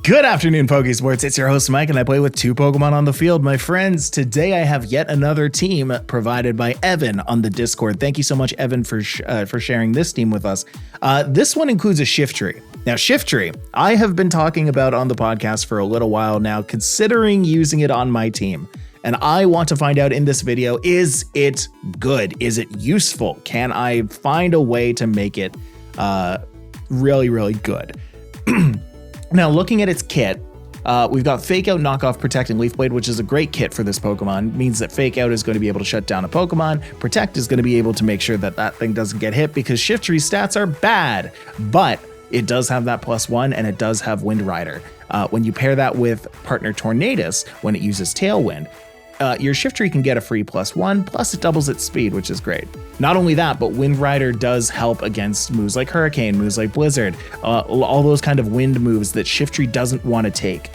Good afternoon, Pokésports. It's your host, Mike, and I play with two Pokemon on the field. My friends, today I have yet another team provided by Evan on the Discord. Thank you so much, Evan, for sharing this team with us. This one includes a Shiftry. Now, Shiftry, I have been talking about on the podcast for a little while now, considering using it on my team. And I want to find out in this video, is it good? Is it useful? Can I find a way to make it really, really good? Now, looking at its kit, we've got Fake Out, Knockoff, Protect, and Leaf Blade, which is a great kit for this Pokemon. It means that Fake Out is going to be able to shut down a Pokemon. Protect is going to be able to make sure that that thing doesn't get hit because Shiftry's stats are bad. But it does have that +1, and it does have Wind Rider. When you pair that with partner Tornadus, when it uses Tailwind, your Shiftry can get a free +1, plus it doubles its speed, which is great. Not only that, but Wind Rider does help against moves like Hurricane, moves like Blizzard, all those kind of wind moves that Shiftry doesn't want to take,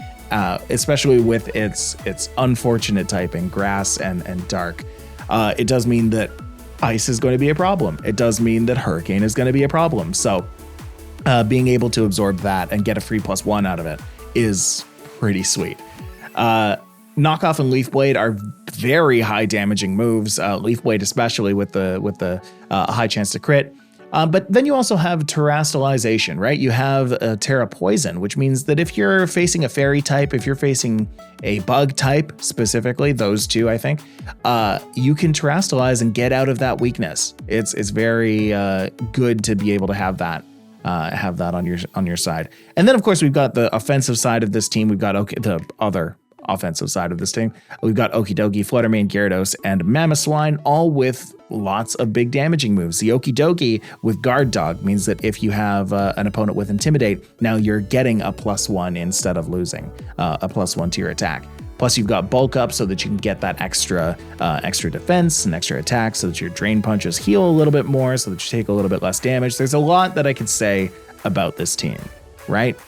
especially with its unfortunate typing, Grass and Dark. It does mean that Ice is going to be a problem. It does mean that Hurricane is going to be a problem. So being able to absorb that and get a free +1 out of it is pretty sweet. Knockoff and Leaf Blade are very high damaging moves. Leaf Blade, especially with the high chance to crit. But then you also have Terastallization, right? You have Tera Poison, which means that if you're facing a fairy type, if you're facing a bug type specifically, those two, I think, you can Terastallize and get out of that weakness. It's very good to be able to have that. On your side. And then, of course, we've got the offensive side of this team. We've got the other offensive side of this team. We've got Okidogi, Fluttermane, Gyarados, and Mamoswine, all with lots of big damaging moves. The Okidogi with Guard Dog means that if you have an opponent with Intimidate, now you're getting a +1 instead of losing a +1 to your attack. Plus, you've got Bulk Up so that you can get that extra defense and extra attack so that your Drain Punches heal a little bit more, so that you take a little bit less damage. There's a lot that I could say about this team, right?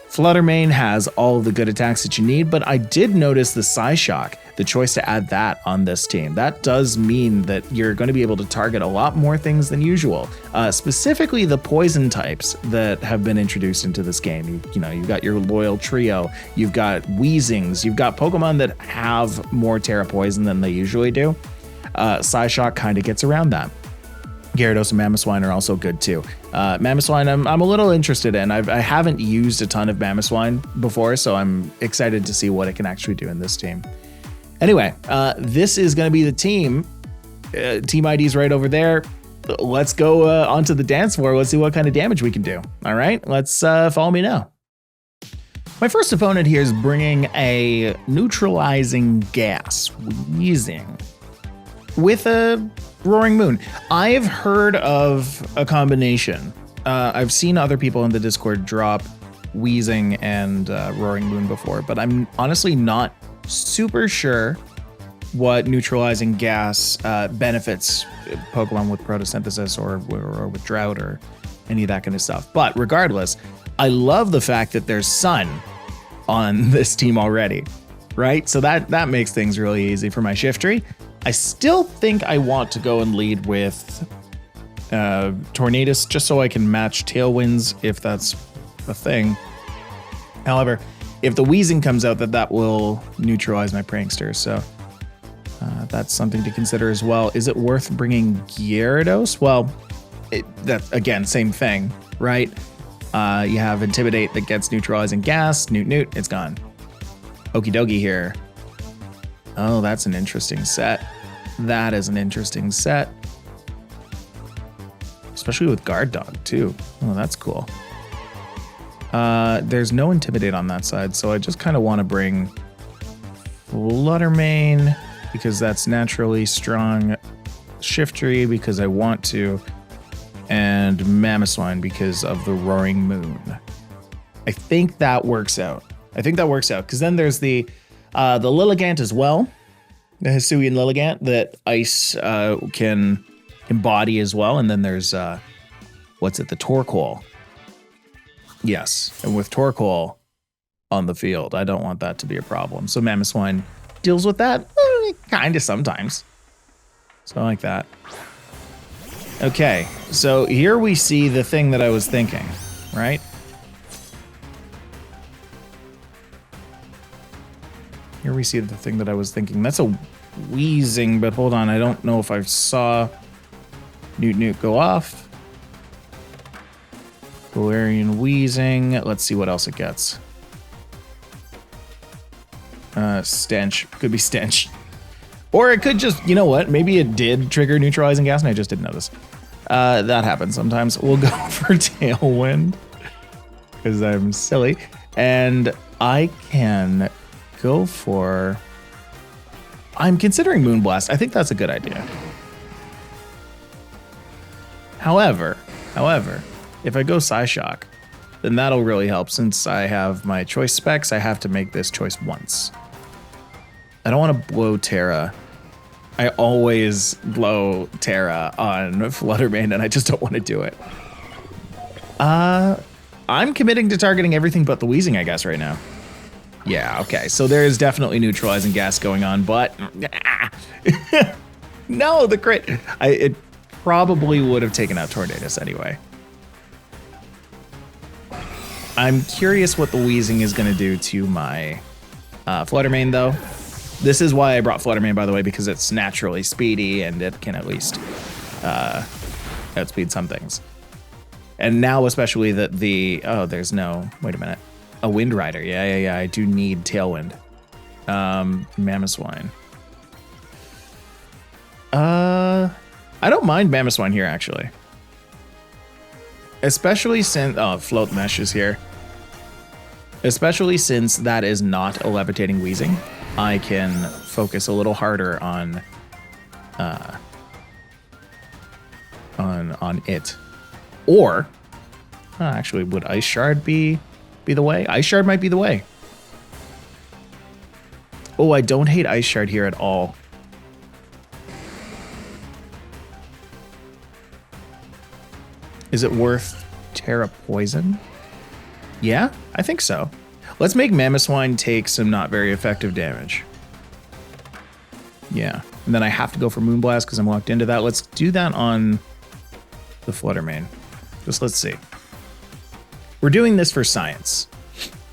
Fluttermane has all of the good attacks that you need, but I did notice the Psyshock, the choice to add that on this team. That does mean that you're going to be able to target a lot more things than usual, specifically the poison types that have been introduced into this game. You've got your Loyal Trio, you've got Weezings, you've got Pokemon that have more Tera Poison than they usually do. Psyshock kind of gets around that. Gyarados and Mamoswine are also good too. Mamoswine, I'm a little interested in. I haven't used a ton of Mamoswine before, so I'm excited to see what it can actually do in this team. Anyway, this is going to be the team. Team ID's right over there. Let's go onto the dance floor. Let's see what kind of damage we can do. All right, let's follow me now. My first opponent here is bringing a neutralizing gas, Wheezing, with a Roaring Moon. I've heard of a combination. I've seen other people in the Discord drop Wheezing and Roaring Moon before, but I'm honestly not super sure what neutralizing gas benefits Pokemon with photosynthesis or with drought or any of that kind of stuff. But regardless, I love the fact that there's sun on this team already, right? So that makes things really easy for my Shiftry. I still think I want to go and lead with Tornadus just so I can match Tailwinds if that's a thing. However, if the Weezing comes out, that will neutralize my Prankster, so that's something to consider as well. Is it worth bringing Gyarados? Well, that's again, same thing, right? You have Intimidate that gets neutralizing gas, Newt, it's gone. Okidogi here. Oh, that's an interesting set. That is an interesting set. Especially with Guard Dog, too. Oh, that's cool. There's no Intimidate on that side, so I just kind of want to bring Fluttermane because that's naturally strong. Shiftry because I want to. And Mamoswine because of the Roaring Moon. I think that works out. Because then there's the Lilligant as well, the Hisuian Lilligant that Ice can embody as well. And then there's, the Torkoal. Yes, and with Torkoal on the field, I don't want that to be a problem. So Mamoswine deals with that kind of sometimes. So I like that. Okay, so here we see the thing that I was thinking, right? Here we see the thing that I was thinking. That's a wheezing, but hold on. I don't know if I saw Newt go off. Galarian wheezing. Let's see what else it gets. Stench. Could be stench. Or it could just, you know what? Maybe it did trigger neutralizing gas and I just didn't notice. That happens sometimes. We'll go for Tailwind because I'm silly. And I can go for... I'm considering Moonblast. I think that's a good idea. However, if I go Psyshock, then that'll really help. Since I have my choice specs, I have to make this choice once. I don't want to blow Tera. I always blow Tera on Fluttermane, and I just don't want to do it. I'm committing to targeting everything but the wheezing, I guess, right now. Yeah, okay. So there is definitely neutralizing gas going on, but... No, the crit. It probably would have taken out Tornadus anyway. I'm curious what the wheezing is going to do to my Fluttermane, though. This is why I brought Fluttermane, by the way, because it's naturally speedy and it can at least outspeed some things. And now, especially that the... Oh, there's no... Wait a minute. A Wind Rider. Yeah. I do need Tailwind. Mamoswine. I don't mind Mamoswine here, actually. Especially since... Oh, Float Mesh is here. Especially since that is not a levitating wheezing. I can focus a little harder on it. Or, actually, would Ice Shard be the way? Ice Shard might be the way. Oh, I don't hate Ice Shard here at all. Is it worth Tera Poison? Yeah, I think so. Let's make Mamoswine take some not very effective damage. Yeah, and then I have to go for Moonblast because I'm locked into that. Let's do that on the Fluttermane. Just let's see. We're doing this for science.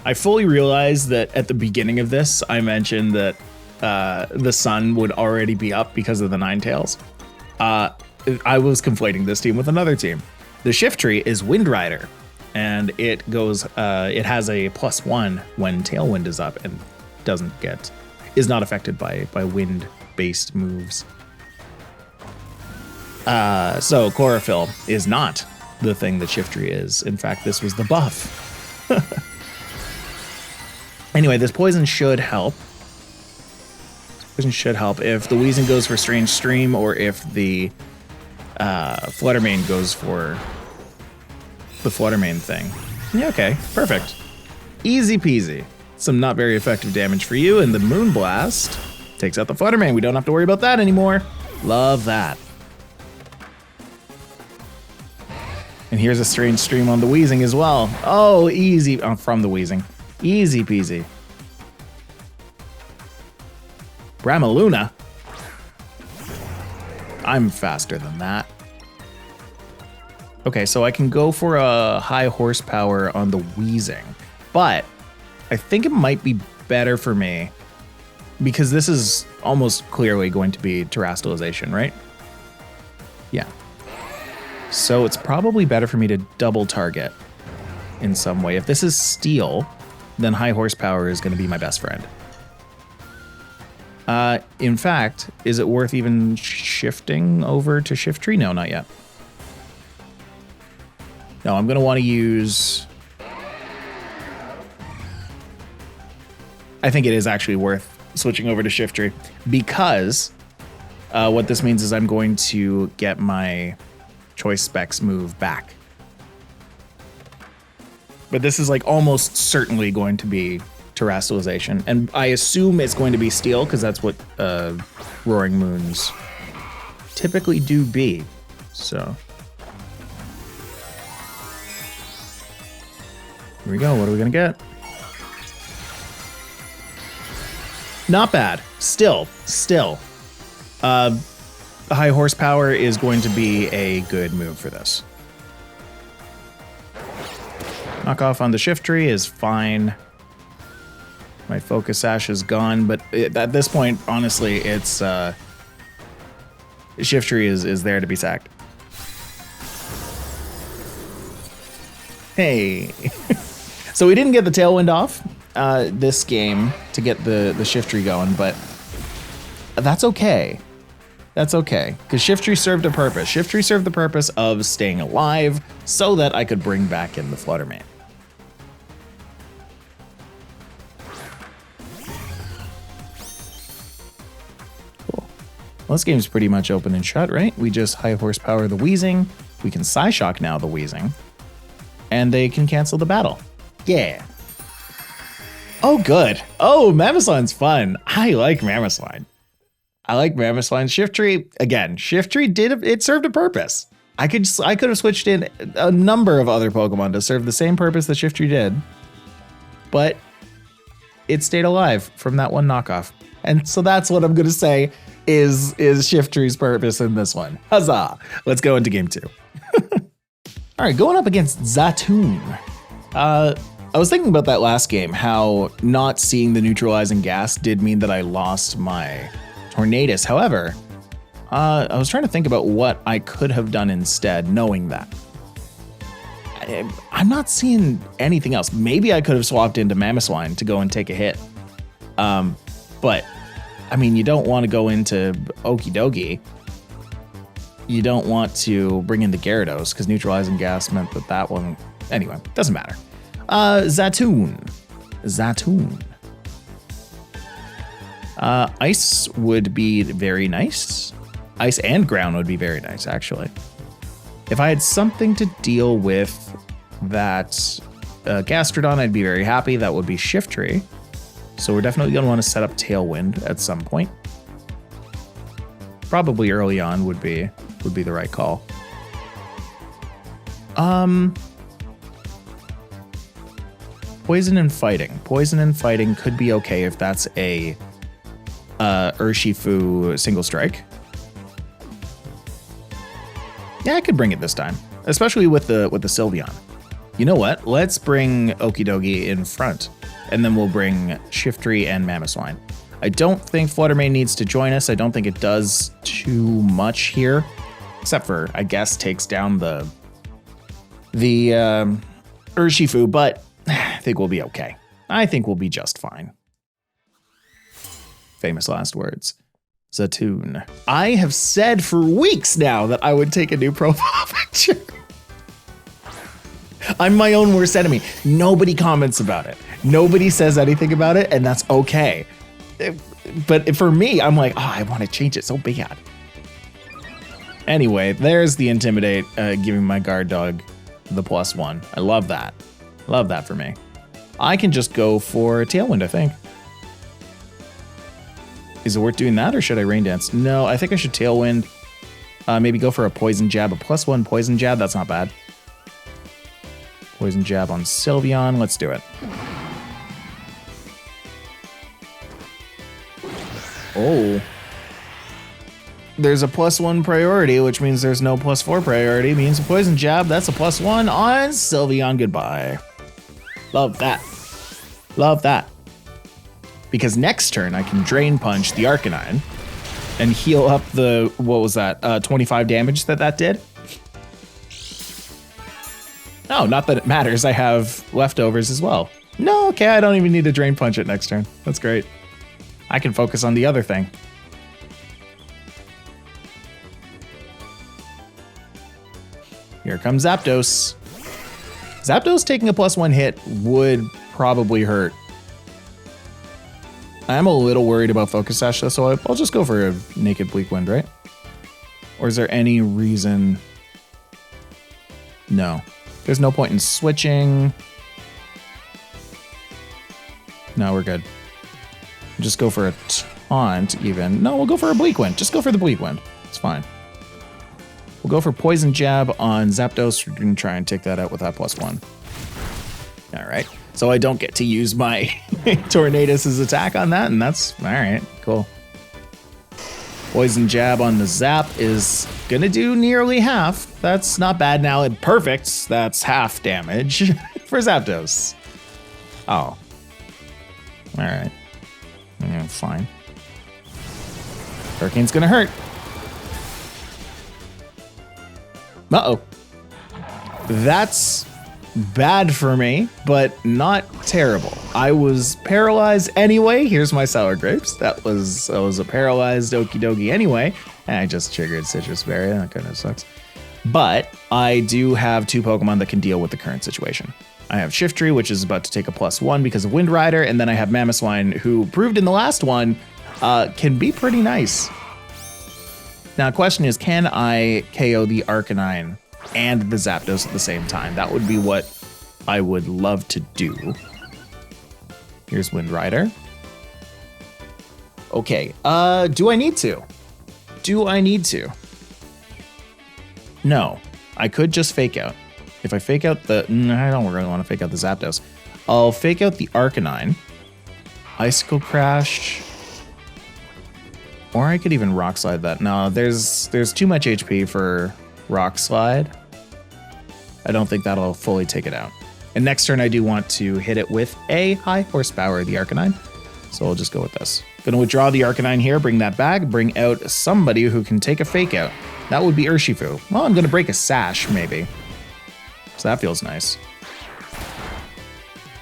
I fully realize that at the beginning of this, I mentioned that the sun would already be up because of the Ninetales. I was conflating this team with another team. The Shiftry is Wind Rider, and it goes. It has a +1 when Tailwind is up and is not affected by wind-based moves. So Chlorophyll is not the thing that Shiftry is. In fact, this was the buff. Anyway, this poison should help. Poison should help if the Weezing goes for Strange Stream or if the Fluttermane goes for the Fluttermane thing. Yeah, okay, perfect. Easy peasy. Some not very effective damage for you, and the Moonblast takes out the Fluttermane. We don't have to worry about that anymore. Love that. And here's a Strange Stream on the Weezing as well. Oh, easy. From the Weezing. Easy peasy. Bramaluna. I'm faster than that. Okay, so I can go for a high horsepower on the Weezing, but I think it might be better for me because this is almost clearly going to be terastallization, right? Yeah. So it's probably better for me to double target in some way. If this is steel, then high horsepower is going to be my best friend. In fact, is it worth even shifting over to Shiftry? No, not yet. No, I'm going to want to use... I think it is actually worth switching over to Shiftry because what this means is I'm going to get my choice specs move back. But this is like almost certainly going to be terastallization, and I assume it's going to be steel because that's what Roaring Moons typically do be. So here we go. What are we gonna get? Not bad. Still. High horsepower is going to be a good move for this. Knock off on the Shiftry is fine. My focus sash is gone, but at this point, honestly, it's Shiftry is there to be sacked. Hey. So we didn't get the Tailwind off this game to get the Shiftry going, but that's okay. That's okay, because Shiftry served a purpose. Shiftry served the purpose of staying alive so that I could bring back in the Fluttermane. Cool. Well, this game's pretty much open and shut, right? We just high horsepower the Wheezing. We can Psyshock now the Wheezing. And they can cancel the battle. Yeah. Oh, good. Oh, Mamoswine's fun. I like Mamoswine. I like Mamoswine. Shiftry, again, Shiftry it served a purpose. I could have switched in a number of other Pokemon to serve the same purpose that Shiftry did, but it stayed alive from that one knockoff. And so that's what I'm gonna say is Shiftry's purpose in this one. Huzzah! Let's go into game 2. All right, going up against Zatoon. I was thinking about that last game, how not seeing the neutralizing gas did mean that I lost my Tornadus. However, I was trying to think about what I could have done instead, knowing that. I'm not seeing anything else. Maybe I could have swapped into Mamoswine to go and take a hit. But, I mean, you don't want to go into Okidogi. You don't want to bring in the Gyarados, because neutralizing gas meant that one... Anyway, doesn't matter. Zatoon. Ice would be very nice. Ice and ground would be very nice, actually. If I had something to deal with that Gastrodon, I'd be very happy. That would be Shiftry. So we're definitely going to want to set up Tailwind at some point. Probably early on would be the right call. Poison and Fighting. Poison and Fighting could be okay if that's a Urshifu single strike. Yeah, I could bring it this time, especially with the Sylveon. You know what? Let's bring Okidogi in front, and then we'll bring Shiftry and Mamoswine. I don't think Fluttermane needs to join us. I don't think it does too much here, except for, I guess, takes down the Urshifu, but I think we'll be okay. I think we'll be just fine. Famous last words. Zatoon. I have said for weeks now that I would take a new profile picture. I'm my own worst enemy. Nobody comments about it. Nobody says anything about it, and that's okay. But for me, I'm like, oh, I want to change it so bad. Anyway, there's the Intimidate, giving my guard dog the +1. I love that. Love that for me. I can just go for Tailwind, I think. Is it worth doing that, or should I Rain Dance? No, I think I should Tailwind. Maybe go for a Poison Jab, a +1 Poison Jab. That's not bad. Poison Jab on Sylveon. Let's do it. Oh. There's a +1 priority, which means there's no +4 priority. Means a Poison Jab. That's a +1 on Sylveon. Goodbye. Love that. Love that. Because next turn I can Drain Punch the Arcanine and heal up the, what was that, 25 damage that did? No, not that it matters. I have leftovers as well. No, okay, I don't even need to Drain Punch it next turn. That's great. I can focus on the other thing. Here comes Zapdos. Zapdos taking a +1 hit would probably hurt. I'm a little worried about Focus Sash, though, so I'll just go for a Naked Bleak Wind, right? Or is there any reason? No. There's no point in switching. No, we're good. Just go for a Taunt, even. No, we'll go for a Bleak Wind. Just go for the Bleak Wind. It's fine. We'll go for Poison Jab on Zapdos. We're going to try and take that out with that +1. All right. So I don't get to use my Tornadus' attack on that, and that's all right. Cool. Poison Jab on the Zap is going to do nearly half. That's not bad now. It perfects. That's half damage for Zapdos. Oh. All right. Yeah, fine. Hurricane's gonna hurt. Uh-oh. That's bad for me, but not terrible. I was paralyzed anyway. Here's my sour grapes. That was a paralyzed okie dokie anyway. And I just triggered Citrus Berry. That kind of sucks. But I do have 2 Pokemon that can deal with the current situation. I have Shiftry, which is about to take a +1 because of Wind Rider, and then I have Mamoswine, who proved in the last one can be pretty nice. Now, the question is, can I KO the Arcanine and the Zapdos at the same time? That would be what I would love to do. Here's Wind Rider. Okay, do I need to? Do I need to? No, I could just fake out. If I fake out the, I don't really want to fake out the Zapdos. I'll fake out the Arcanine, Icicle Crash, or I could even Rock Slide that. No, there's too much HP for Rock Slide. I don't think that'll fully take it out. And next turn, I do want to hit it with a high horsepower, the Arcanine. So we'll just go with this. Gonna withdraw the Arcanine here, bring that back, bring out somebody who can take a fake out. That would be Urshifu. Well, I'm gonna break a Sash, maybe. So that feels nice.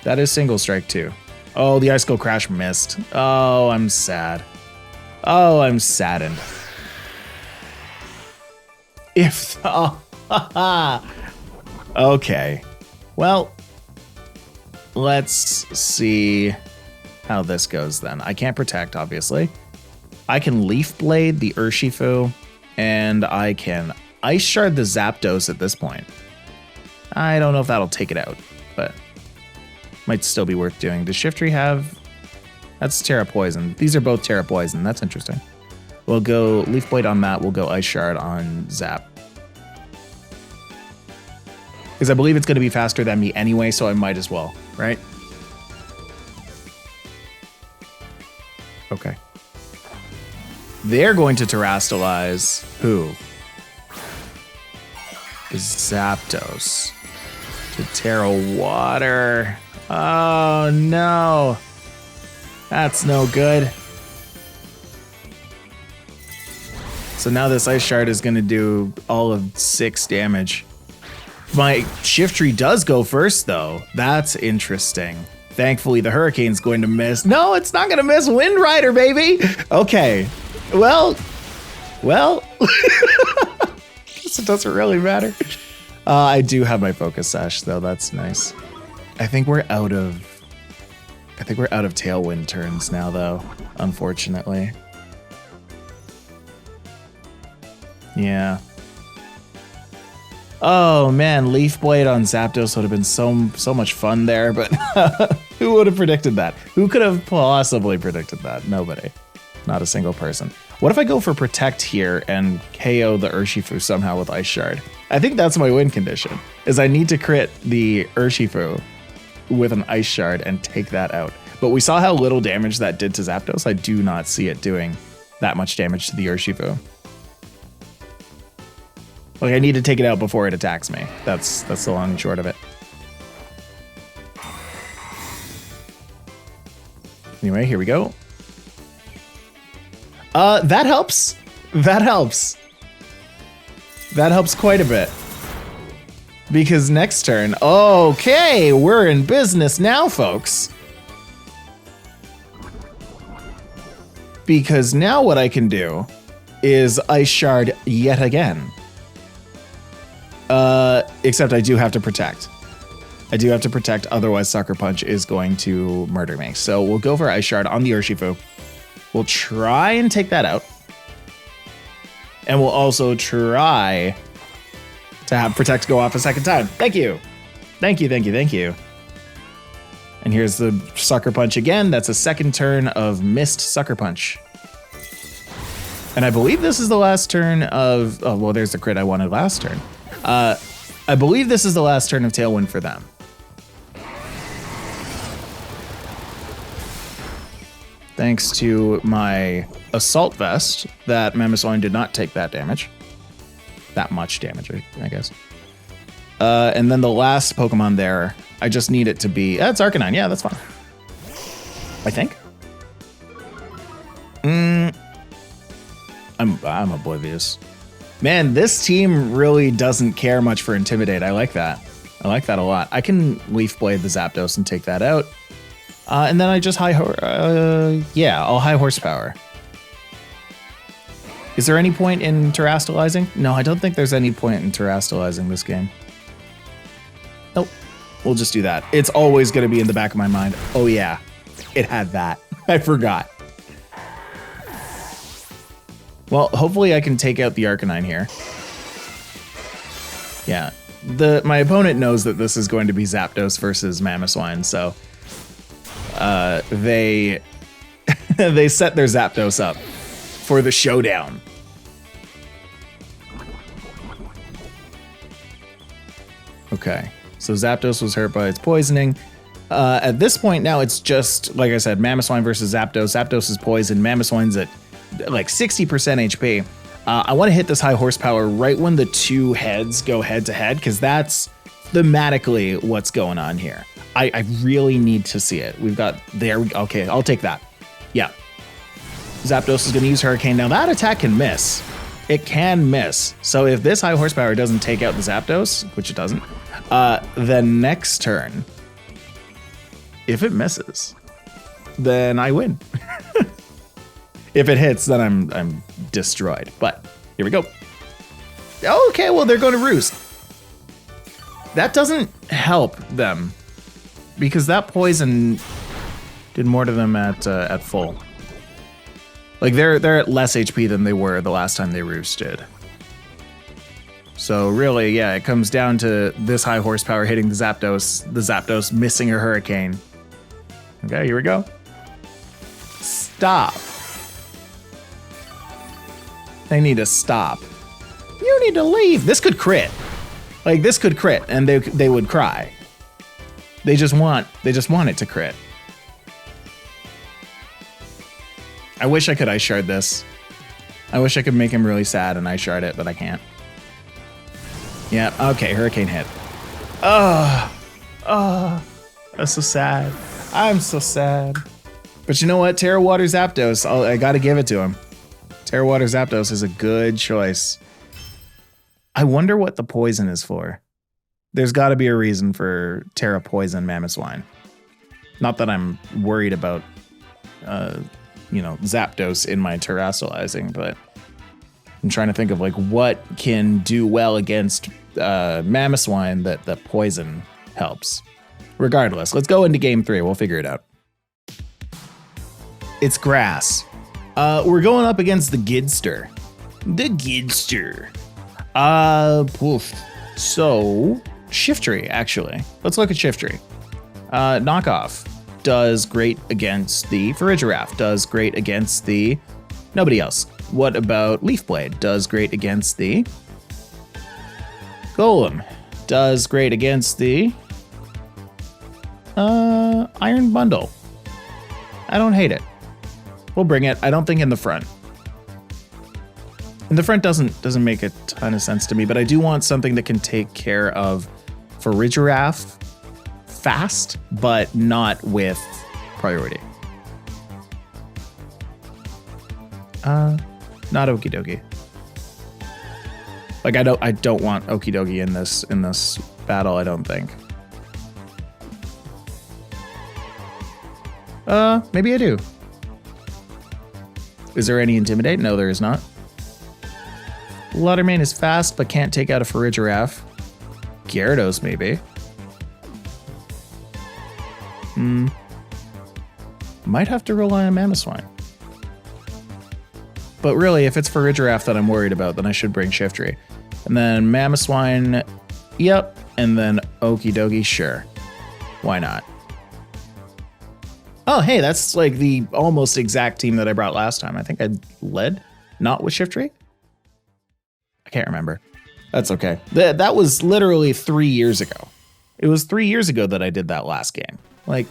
That is single strike too. Oh, the Icicle Crash missed. Oh, I'm sad. Oh, I'm saddened. If, oh, okay. Well, let's see how this goes then. I can't protect, obviously. I can Leaf Blade the Urshifu, and I can Ice Shard the Zapdos at this point. I don't know if that'll take it out, but might still be worth doing. Does Shiftry have... That's Tera Poison. These are both Tera Poison. That's interesting. We'll go Leaf Blade on that. We'll go Ice Shard on Zap. Because I believe it's going to be faster than me anyway, so I might as well, right? Okay. They're going to Terrastalize who? Zapdos. To Tera Water. Oh, no. That's no good. So now this Ice Shard is going to do all of 6 damage. My Shiftry does go first, though. That's interesting. Thankfully, the Hurricane's going to miss. No, it's not going to miss Wind Rider, baby. Okay. Well. Guess it doesn't really matter. I do have my Focus Sash, though. That's nice. I think we're out of Tailwind turns now, though, unfortunately. Yeah. Oh man, Leaf Blade on Zapdos would have been so much fun there, but who would have predicted that? Who could have possibly predicted that? Nobody. Not a single person. What if I go for Protect here and KO the Urshifu somehow with Ice Shard? I think that's my win condition, is I need to crit the Urshifu with an Ice Shard and take that out. But we saw how little damage that did to Zapdos. I do not see it doing that much damage to the Urshifu. Like, I need to take it out before it attacks me. That's the long and short of it. Anyway, here we go. That helps. That helps. That helps quite a bit. Because next turn, okay, we're in business now, folks. Because now what I can do is Ice Shard yet again. Except I do have to protect. I do have to protect, otherwise Sucker Punch is going to murder me. So we'll go for Ice Shard on the Urshifu. We'll try and take that out. And we'll also try to have Protect go off a second time. Thank you. Thank you, thank you, thank you. And here's the Sucker Punch again. That's a second turn of Missed Sucker Punch. And I believe this is the last turn of... Oh, well, there's the crit I wanted last turn. I believe this is the last turn of Tailwind for them. Thanks to my Assault Vest, that Mamoswine did not take that damage. That much damage, I guess. And then the last Pokemon there, I just need it to be... That's Arcanine. Yeah, that's fine. I think. I'm oblivious. Man, this team really doesn't care much for Intimidate. I like that. I like that a lot. I can Leaf Blade the Zapdos and take that out. And then I just I'll high horsepower. Is there any point in terastallizing? No, I don't think there's any point in terastallizing this game. Nope. We'll just do that. It's always going to be in the back of my mind. Oh yeah, it had that. I forgot. Well, hopefully I can take out the Arcanine here. Yeah. My opponent knows that this is going to be Zapdos versus Mamoswine, so they they set their Zapdos up for the showdown. Okay, so Zapdos was hurt by its poisoning. At this point now, it's just, like I said, Mamoswine versus Zapdos. Zapdos is poisoned. Mamoswine's at like 60% HP. I want to hit this high horsepower right when the two heads go head to head, because that's thematically what's going on here. I really need to see it. We've got there. Okay, I'll take that. Yeah. Zapdos is going to use Hurricane. Now that attack can miss. It can miss. So if this high horsepower doesn't take out the Zapdos, which it doesn't, the next turn, if it misses, then I win. If it hits, then I'm destroyed. But here we go. Okay, well, they're going to Roost. That doesn't help them, because that poison did more to them at full. Like they're at less HP than they were the last time they roosted. So really, yeah, it comes down to this high horsepower hitting the Zapdos missing a Hurricane. Okay, here we go. Stop. They need to stop. You need to leave. This could crit. Like this could crit, and they would cry. They just want it to crit. I wish I could Ice Shard this. I wish I could make him really sad and Ice Shard it, but I can't. Yeah, okay, Hurricane hit. Oh, that's so sad. I'm so sad. But you know what? Tera Water Zapdos, I gotta give it to him. Tera Water Zapdos is a good choice. I wonder what the poison is for. There's got to be a reason for Tera Poison Mamoswine. Not that I'm worried about, Zapdos in my terastallizing, but I'm trying to think of like what can do well against Mamoswine that poison helps. Regardless, let's go into game 3. We'll figure it out. It's grass. We're going up against the Gidster. The Gidster. So, Shiftry, actually. Let's look at Shiftry. Knockoff does great against the Farigiraf, does great against the nobody else. What about Leaf Blade? Does great against the Golem. Does great against the Iron Bundle. I don't hate it. We'll bring it. I don't think in the front. In the front doesn't make a ton of sense to me, but I do want something that can take care of Farigiraf fast, but not with priority. Not Okie Dokie. Like I don't want Okie Dokie in this battle, I don't think. Maybe I do. Is there any Intimidate? No, there is not. Watermane is fast, but can't take out a Farigiraf. Gyarados, maybe. Might have to rely on Mamoswine. But really, if it's Farigiraf that I'm worried about, then I should bring Shiftry. And then Mamoswine, yep. And then Okie Dokie, sure. Why not? Oh, hey, that's like the almost exact team that I brought last time. I think I led, not with Shiftry. I can't remember. That's okay. That was literally 3 years ago. It was 3 years ago that I did that last game. Like,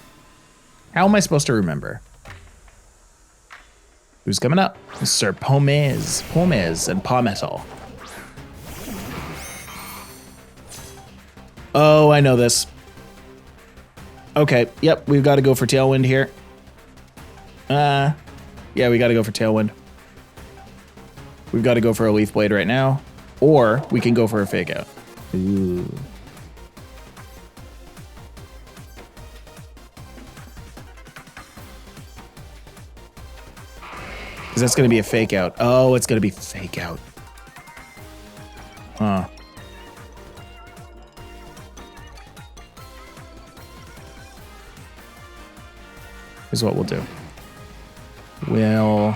how am I supposed to remember? Who's coming up? Sir Pomez and Palmetto. Oh, I know this. Okay, yep, we've got to go for Tailwind here. Yeah, we got to go for Tailwind. We've got to go for a Leaf Blade right now, or we can go for a Fake Out. Ooh. Because that's going to be a Fake Out. Oh, it's going to be Fake Out. Huh. Here's what we'll do. No,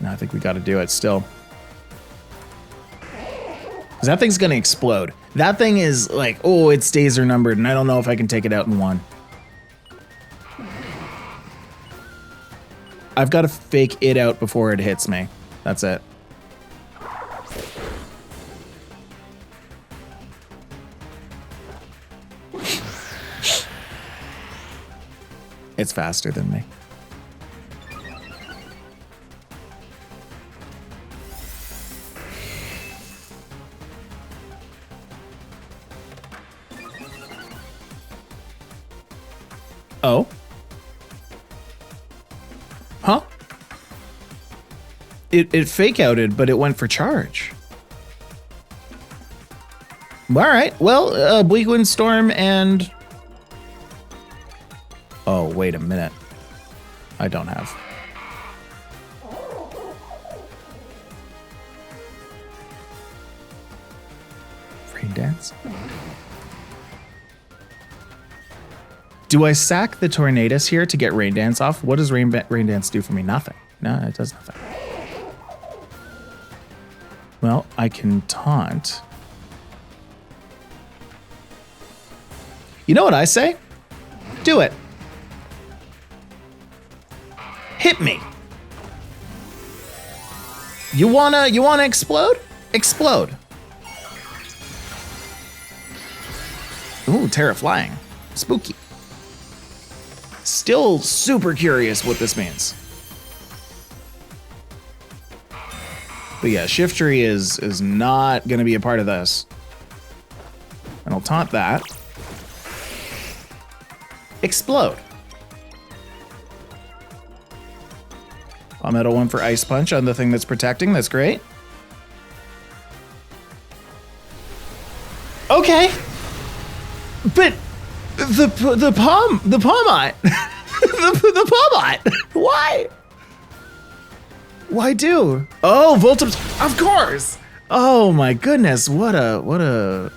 I think we got to do it still. Because that thing's going to explode. That thing is like, oh, its days are numbered, and I don't know if I can take it out in one. I've got to fake it out before it hits me. That's it. It's faster than me. Oh? Huh? It fake outed, but it went for charge. All right. Well, Bleak Wind Storm and... Oh, wait a minute. I don't have. Rain Dance? Do I sack the Tornadus here to get Rain Dance off? What does Rain Dance do for me? Nothing. No, it does nothing. Well, I can taunt. You know what I say? Do it. Hit me. You wanna explode? Explode. Ooh, Tera flying. Spooky. Still super curious what this means. But yeah, Shiftry is not gonna be a part of this. And I'll taunt that. Explode. I'm at a 1 for Ice Punch on the thing that's protecting. That's great. Okay. But the Palmite. the Palmite. Why? Why do? Oh, Voltips. Of course. Oh my goodness. What an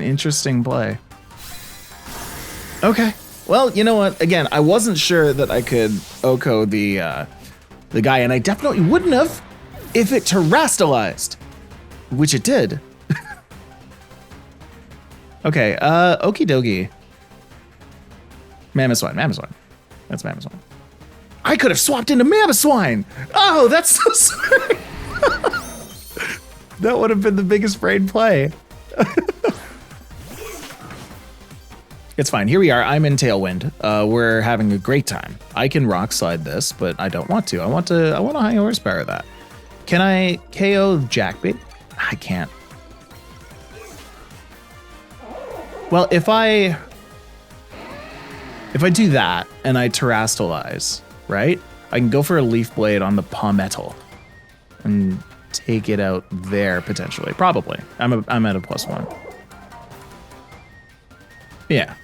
interesting play. Okay. Well, you know what? Again, I wasn't sure that I could Oko the guy, and I definitely wouldn't have if it terastallized, which it did. Okay, okie dokie. Mamoswine. That's Mamoswine. I could have swapped into Mamoswine. Oh, that's so smart. That would have been the biggest brain play. It's fine. Here we are. I'm in Tailwind. We're having a great time. I can rock slide this, but I don't want to. I want to high horsepower that. Can I KO Jackbait? I can't. Well, if I do that and I terastallize, right? I can go for a Leaf Blade on the Palmetto and take it out there potentially. Probably. I'm at a +1. Yeah.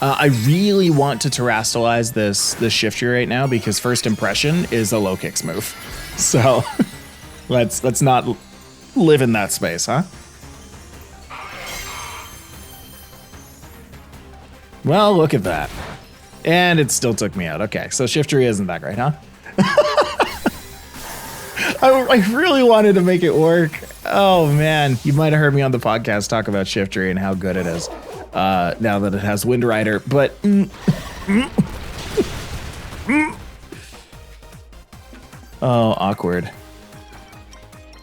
I really want to terastallize this Shiftry right now because first impression is a LOKIX move. So let's not live in that space, huh? Well, look at that. And it still took me out. Okay, so Shiftry isn't that great, huh? I really wanted to make it work. Oh man, you might have heard me on the podcast talk about Shiftry and how good it is now that it has Wind Rider, but oh, awkward.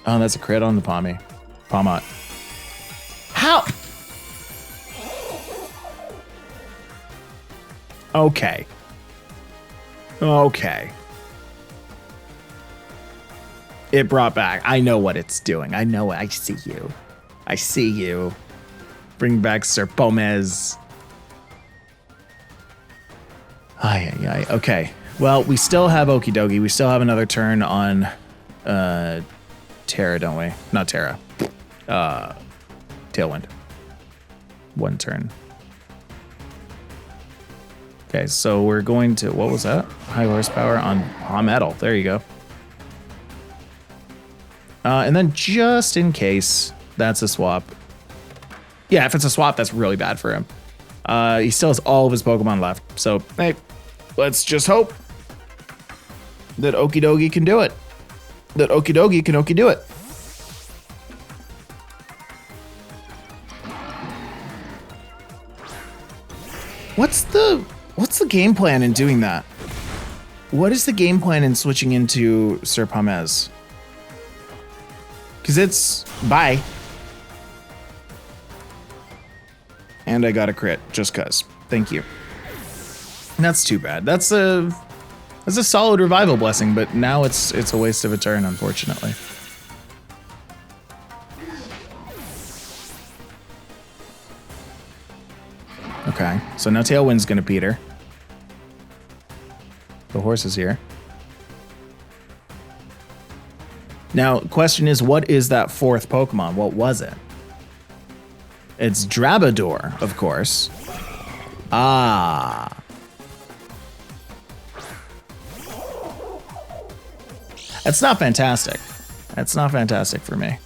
Oh, that's a crit on the Palmot. How? Okay. It brought back. I know what it's doing. I know it. I see you. I see you. Bring back Sir Pomez. Ay, ay, ay. Okay. Well, we still have Okie Dokie. We still have another turn on Tera, don't we? Not Tera. Tailwind. One turn. Okay, so we're going to, what was that? High horsepower on Metal. There you go. And then just in case that's a swap. Yeah, if it's a swap, that's really bad for him. He still has all of his Pokemon left. So, hey, let's just hope that Okie Dokie can do it. That Okie Dokie can Okie do it. What's the game plan in doing that? What is the game plan in switching into Sir Pomez? Because it's bye. And I got a crit just cuz. Thank you. That's too bad. That's a solid revival blessing, but now it's a waste of a turn, unfortunately. Okay, so now Tailwind's gonna peter. The horse is here. Now, question is, what is that fourth Pokemon? What was it? It's Drabador, of course. Ah. That's not fantastic. That's not fantastic for me.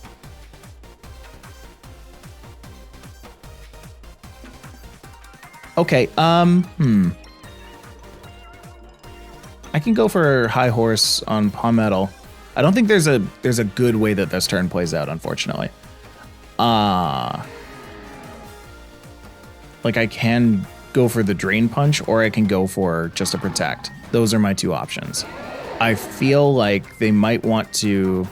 Okay, I can go for High Horse on Palmetto. I don't think there's a good way that this turn plays out, unfortunately. Like I can go for the Drain Punch, or I can go for just a Protect. Those are my two options. I feel like they might want to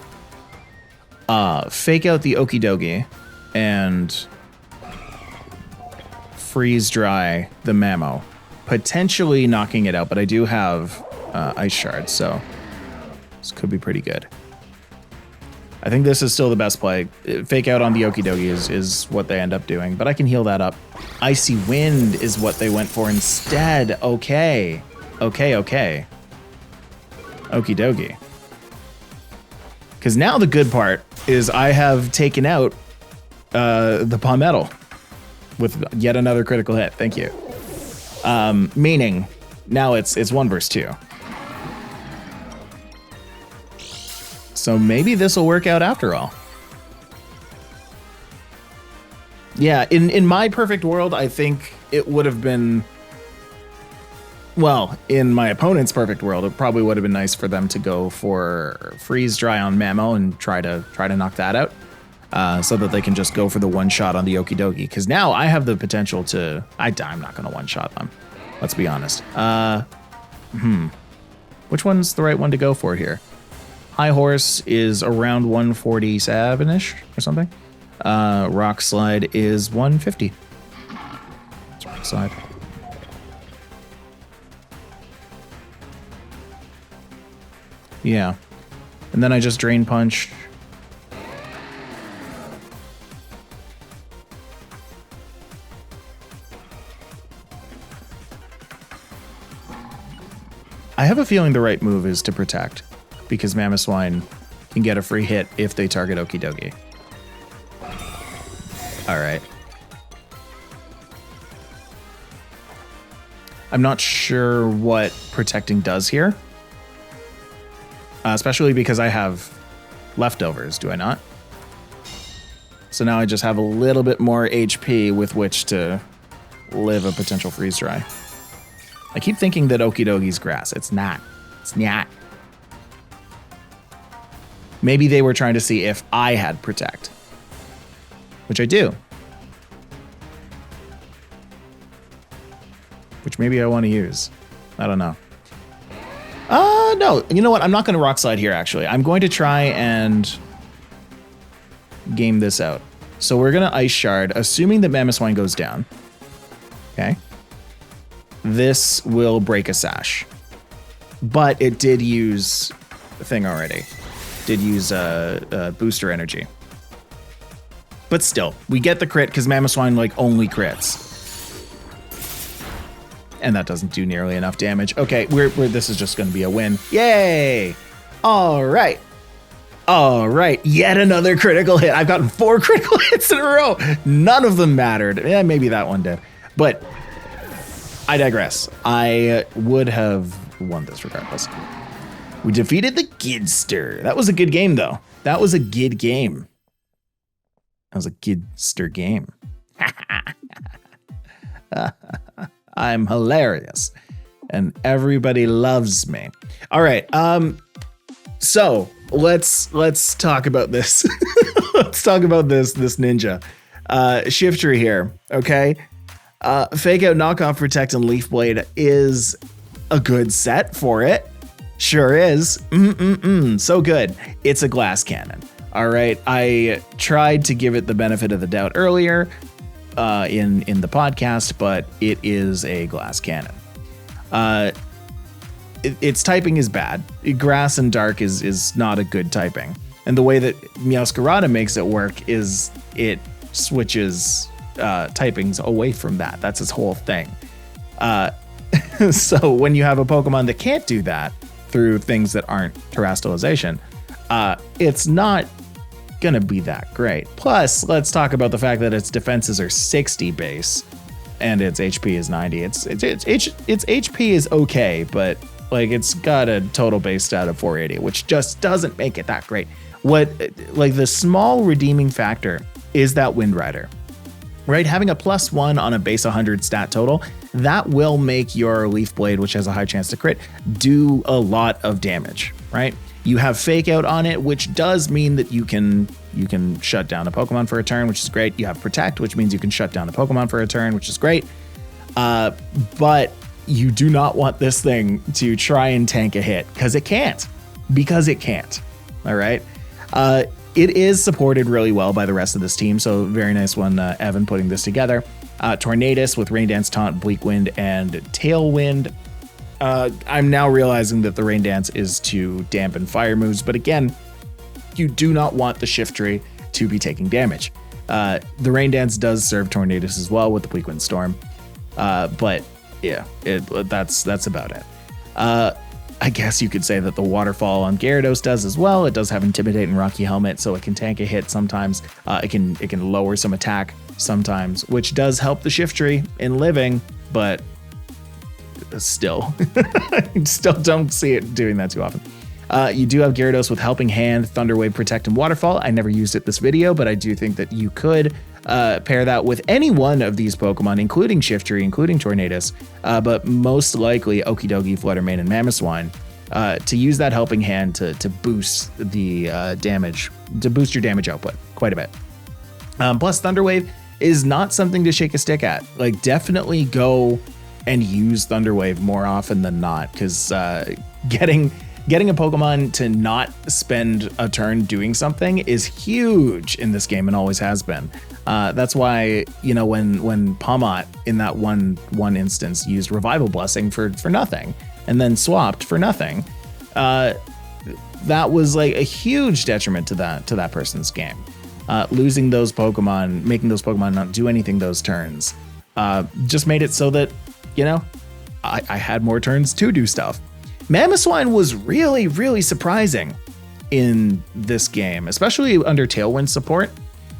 fake out the Okie Dokie and freeze dry the Mammo, potentially knocking it out, but I do have Ice Shard, so this could be pretty good. I think this is still the best play. Fake out on the Okie Dokie is what they end up doing, but I can heal that up. Icy Wind is what they went for instead. Okay. Okay. Okie Dokie. Because now the good part is I have taken out the Palmetto with yet another critical hit. Thank you. Meaning now it's 1 versus 2. So maybe this will work out after all. Yeah, in my perfect world, I think it would have been, well, in my opponent's perfect world, it probably would have been nice for them to go for freeze dry on Mammo and try to knock that out, so that they can just go for the one shot on the Okie Dokie. Because now I have the potential to, I'm not going to one shot them. Let's be honest. Which one's the right one to go for here? High Horse is around 147-ish or something. Rock Slide is 150. It's Rock Slide. Yeah. And then I just Drain Punch. I have a feeling the right move is to Protect, because Mamoswine can get a free hit if they target Okie Dokie. Alright. I'm not sure what Protecting does here. Especially because I have leftovers, do I not? So now I just have a little bit more HP with which to live a potential freeze dry. I keep thinking that Okie Dokie's grass. It's not. It's not. Maybe they were trying to see if I had Protect, which I do. Which maybe I want to use. I don't know. No, you know what? I'm not going to Rock Slide here, actually. I'm going to try and game this out. So we're going to Ice Shard, assuming that Mamoswine goes down. Okay. This will break a Sash. But it did use the thing already. Did use booster energy. But still, we get the crit because Mamoswine like only crits. And that doesn't do nearly enough damage. Okay, this is just going to be a win. Yay! All right. Yet another critical hit. I've gotten 4 critical hits in a row. None of them mattered. Yeah, maybe that one did. But I digress. I would have won this regardless. We defeated the Gidster. That was a good game, though. That was a good game. That was a Gidster game. I'm hilarious. And everybody loves me. All right. So let's talk about this. Let's talk about this ninja. Shiftry here. Okay. Fake Out, Knockoff, Protect, and Leaf Blade is a good set for it. Sure is. So good. It's a glass cannon. All right. I tried to give it the benefit of the doubt earlier in the podcast, but it is a glass cannon. Its typing is bad. Grass and dark is not a good typing. And the way that Meowscarada makes it work is it switches typings away from that. That's its whole thing. So when you have a Pokemon that can't do that through things that aren't terastallization, it's not going to be that great. Plus, let's talk about the fact that its defenses are 60 base and its HP is 90. Its HP is okay, but like it's got a total base stat of 480, which just doesn't make it that great. Like the small redeeming factor is that Wind Rider, right? Having a +1 on a base 100 stat total, that will make your Leaf Blade, which has a high chance to crit, do a lot of damage, right? You have Fake Out on it, which does mean that you can shut down a Pokemon for a turn, which is great. You have Protect, which means you can shut down a Pokemon for a turn, which is great. But you do not want this thing to try and tank a hit because it can't. All right. It is supported really well by the rest of this team. So very nice one, Evan, putting this together. Tornadus with Rain Dance, Taunt, Bleak Wind, and Tailwind. I'm now realizing that the Rain Dance is to dampen fire moves, but again, you do not want the Shiftry to be taking damage. The Rain Dance does serve Tornadus as well with the Bleak Wind Storm, but yeah, that's about it. I guess you could say that the Waterfall on Gyarados does as well. It does have Intimidate and Rocky Helmet, so it can tank a hit sometimes. It can lower some attack sometimes, which does help the Shiftry in living, but still don't see it doing that too often. You do have Gyarados with Helping Hand, Thunder Wave, Protect, and Waterfall. I never used it this video, but I do think that you could pair that with any one of these Pokemon, including Shiftry, including Tornadus, but most likely Okidogi, Fluttermane, and Mamoswine, to use that Helping Hand to boost the damage, to boost your damage output quite a bit. Plus, Thunder Wave is not something to shake a stick at. Like, definitely go and use Thunder Wave more often than not, because getting a Pokemon to not spend a turn doing something is huge in this game and always has been. That's why, you know, when Pawmot in that one instance used Revival Blessing for nothing and then swapped for nothing, that was like a huge detriment to that person's game. Losing those Pokemon, making those Pokemon not do anything those turns, just made it so that, you know, I had more turns to do stuff. Mamoswine was really, really surprising in this game, especially under Tailwind support.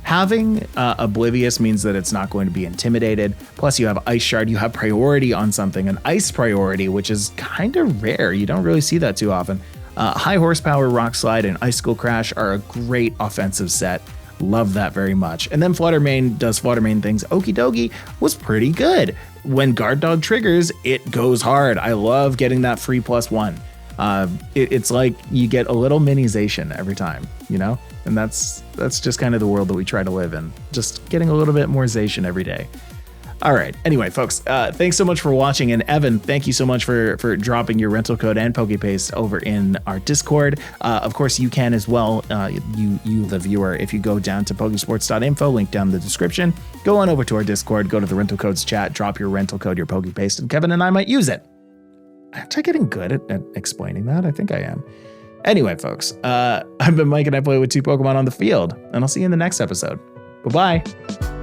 Having Oblivious means that it's not going to be intimidated. Plus, you have Ice Shard, you have priority on something, an Ice priority, which is kind of rare. You don't really see that too often. High Horsepower, Rock Slide, and Icicle Crash are a great offensive set. Love that very much. And then Fluttermane does Fluttermane things. Okidogi was pretty good. When Guard Dog triggers, it goes hard. I love getting that free +1. It's like you get a little mini Zacian every time, you know? And that's just kind of the world that we try to live in. Just getting a little bit more Zacian every day. All right. Anyway, folks, thanks so much for watching. And Evan, thank you so much for dropping your rental code and PokePaste over in our Discord. Of course, you can as well, you the viewer, if you go down to Pokesports.info, link down in the description, go on over to our Discord, go to the rental codes chat, drop your rental code, your PokePaste, and Kevin and I might use it. Am I getting good at explaining that? I think I am. Anyway, folks, I've been Mike and I play with 2 Pokemon on the field, and I'll see you in the next episode. Bye-bye.